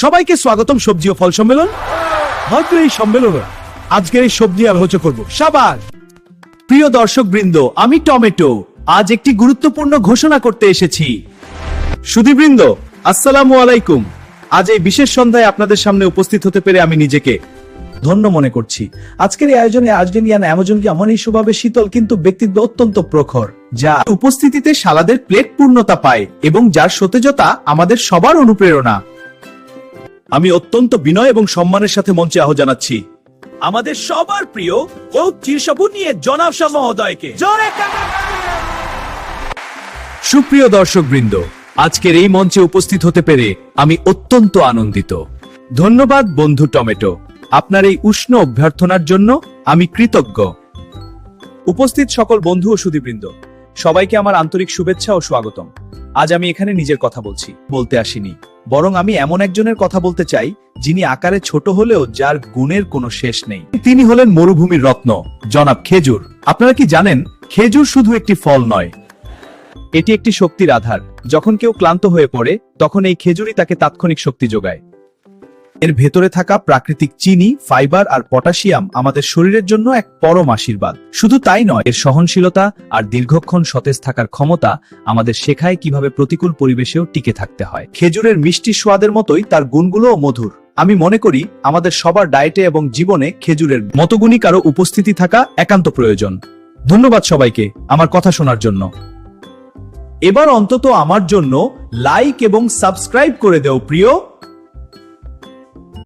সবাইকে স্বাগতম সবজি ও ফল সম্মেলন। হয়তো এই সম্মেলনে আজকের এই সবজি আলোচনা করব। সাবাস। প্রিয় দর্শক বৃন্দ, আমি টমেটো আজ একটি গুরুত্বপূর্ণ ঘোষণা করতে এসেছি। সুধীবৃন্দ, আসসালামু আলাইকুম। আজ এই বিশেষ সন্ধ্যায় আপনাদের সামনে উপস্থিত হতে পেরে আমি নিজেকে ধন্য মনে করছি। আজকের এই আয়োজনে আর্জেন্টিয়ান অ্যামাজনকে এমন এই স্বভাবে শীতল কিন্তু ব্যক্তিত্ব অত্যন্ত প্রখর, যা উপস্থিতিতে সালাদের প্লেট পূর্ণতা পায় এবং যার সতেজতা আমাদের সবার অনুপ্রেরণা। আমি অত্যন্ত বিনয় এবং সম্মানের সাথে মঞ্চে আহ্বান জানাচ্ছি আমাদের সবার প্রিয় ও চিরসবু নিয়ে জনাব শাহ মহোদয়কে। সুপ্রিয় দর্শক বৃন্দ, আজকের এই মঞ্চে উপস্থিত হতে পেরে আমি অত্যন্ত আনন্দিত। ধন্যবাদ বন্ধু টমেটো, আপনার এই উষ্ণ অভ্যর্থনার জন্য আমি কৃতজ্ঞ। উপস্থিত সকল বন্ধু ও সুধীবৃন্দ, সবাইকে আমার আন্তরিক শুভেচ্ছা ও স্বাগতম। আজ আমি এখানে নিজের কথা বলতে আসিনি, বরং আমি এমন একজনের কথা বলতে চাই যিনি আকারে ছোট হলেও যার গুণের কোনো শেষ নেই। তিনি হলেন মরুভূমির রত্ন, জনাব খেজুর। আপনারা কি জানেন, খেজুর শুধু একটি ফল নয়, এটি একটি শক্তির আধার। যখন কেউ ক্লান্ত হয়ে পড়ে, তখন এই খেজুরই তাকে তাৎক্ষণিক শক্তি যোগায়। এর ভেতরে থাকা প্রাকৃতিক চিনি, ফাইবার আর পটাশিয়াম আমাদের শরীরের জন্য এক পরম আশীর্বাদ। শুধু তাই নয়, এর সহনশীলতা আর দীর্ঘক্ষণ সতেজ থাকার ক্ষমতা আমাদের শেখায় কিভাবে প্রতিকূল পরিবেশেও টিকে থাকতে হয়। খেজুরের মিষ্টি স্বাদের মতোই তার গুণগুলোও মধুর। আমি মনে করি আমাদের সবার ডায়েটে এবং জীবনে খেজুরের মতো গুণী কারো উপস্থিতি থাকা একান্ত প্রয়োজন। ধন্যবাদ সবাইকে আমার কথা শোনার জন্য। এবার অন্তত আমার জন্য লাইক এবং সাবস্ক্রাইব করে দেও প্রিয়।